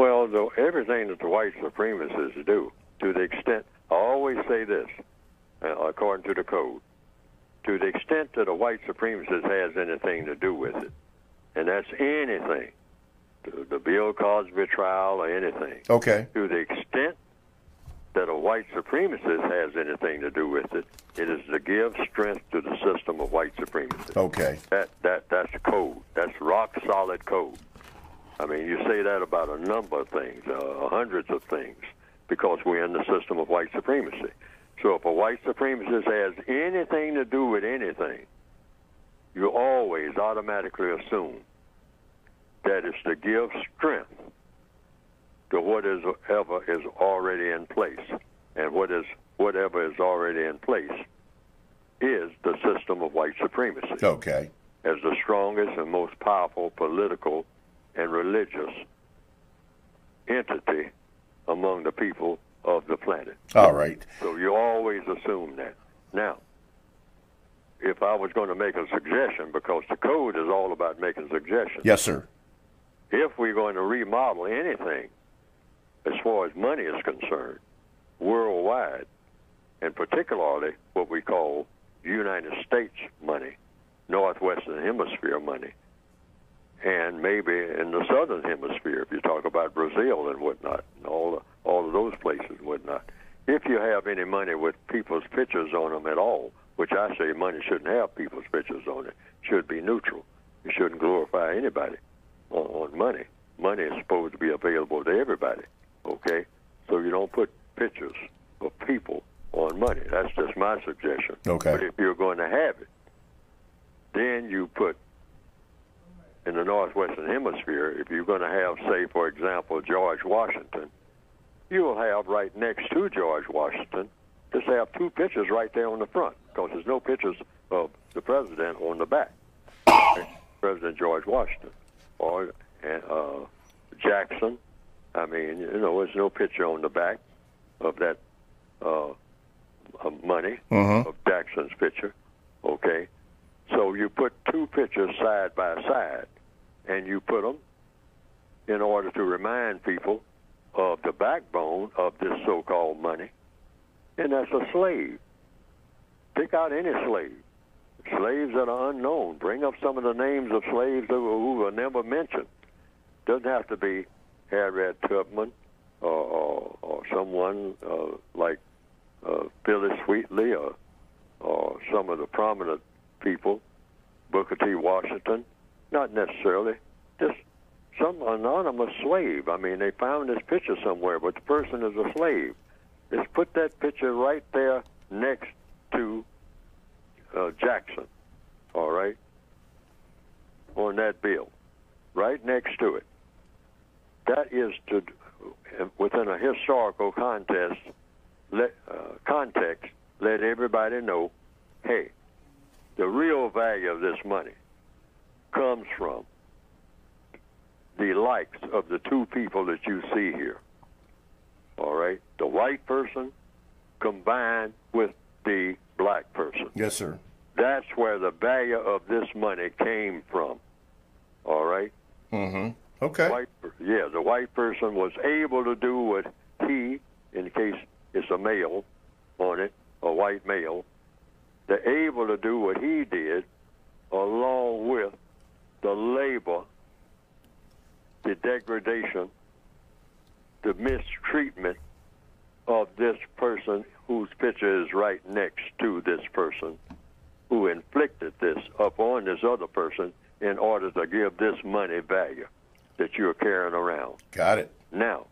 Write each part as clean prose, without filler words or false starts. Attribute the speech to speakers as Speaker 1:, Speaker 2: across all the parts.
Speaker 1: Well, everything that the white supremacists do, to the extent, I always say this, according to the code, to the extent that a white supremacist has anything to do with it, and that's anything, the Bill Cosby trial or anything.
Speaker 2: Okay.
Speaker 1: To the extent that a white supremacist has anything to do with it, it is to give strength to the system of white supremacy.
Speaker 2: Okay.
Speaker 1: That's code. That's rock solid code. I mean, you say that about a number of things, hundreds of things, because we're in the system of white supremacy. So if a white supremacist has anything to do with anything, you always automatically assume that it's to give strength to whatever is already in place. And whatever is already in place is the system of white supremacy.
Speaker 2: Okay.
Speaker 1: As the strongest and most powerful political and religious entity among the people of the planet.
Speaker 2: All right.
Speaker 1: So you always assume that. Now, if I was going to make a suggestion, because the code is all about making suggestions.
Speaker 2: Yes, sir.
Speaker 1: If we're going to remodel anything, as far as money is concerned, worldwide, and particularly what we call United States money, Northwestern Hemisphere money, and maybe in the Southern Hemisphere, if you talk about Brazil and whatnot, and all of those places and whatnot. If you have any money with people's pictures on them at all, which I say money shouldn't have people's pictures on it, should be neutral. You shouldn't glorify anybody on money. Money is supposed to be available to everybody, okay? So you don't put pictures of people on money. That's just my suggestion.
Speaker 2: Okay.
Speaker 1: But if you're going to have it, then you put in the Northwestern Hemisphere, if you're going to have, say, for example, George Washington, you will have right next to George Washington, just have two pictures right there on the front, because there's no pictures of the president on the back. President George Washington or Jackson. I mean, there's no picture on the back of that money, of Jackson's picture, okay? So you put two pictures side by side, and you put them in order to remind people of the backbone of this so-called money, and that's a slave. Pick out any slave. Slaves that are unknown. Bring up some of the names of slaves who are never mentioned. Doesn't have to be Harriet Tubman or someone like Phyllis Wheatley or some of the prominent people, Booker T. Washington. Not necessarily. Just some anonymous slave. I mean, they found this picture somewhere, but the person is a slave. Just put that picture right there next to Jackson, all right, on that bill, right next to it. That is to, within a historical context, let everybody know, hey, the real value of this money comes from the likes of the two people that you see here, all right? The white person combined with the black person.
Speaker 2: Yes, sir.
Speaker 1: That's where the value of this money came from, all right?
Speaker 2: Mm-hmm. Okay.
Speaker 1: The white person was able to do what he, in case it's a male on it, a white male, they're able to do what he did along with the labor, the degradation, the mistreatment of this person whose picture is right next to this person who inflicted this upon this other person in order to give this money value that you're carrying around.
Speaker 2: Got it.
Speaker 1: Now,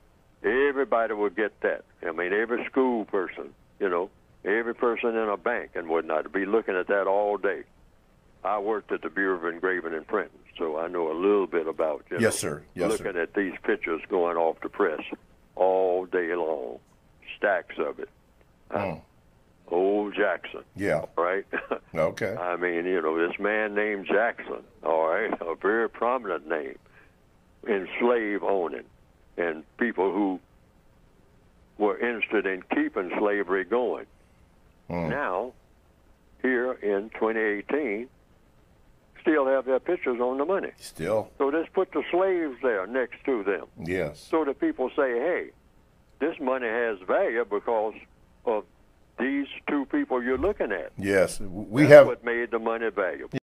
Speaker 1: everybody will get that. I mean, every school person, every person in a bank and whatnot will be looking at that all day. I worked at the Bureau of Engraving and Printing, so I know a little bit about,
Speaker 2: yes, sir. Yes,
Speaker 1: looking at these pictures going off the press all day long, stacks of it. Old Jackson.
Speaker 2: Yeah.
Speaker 1: Right?
Speaker 2: Okay.
Speaker 1: I mean, this man named Jackson, all right, a very prominent name in slave owning and people who were interested in keeping slavery going. Now, here in 2018, still have their pictures on the money.
Speaker 2: Still.
Speaker 1: So let's put the slaves there next to them.
Speaker 2: Yes.
Speaker 1: So that people say, hey, this money has value because of these two people you're looking at.
Speaker 2: Yes. We
Speaker 1: That's
Speaker 2: have
Speaker 1: what made the money valuable.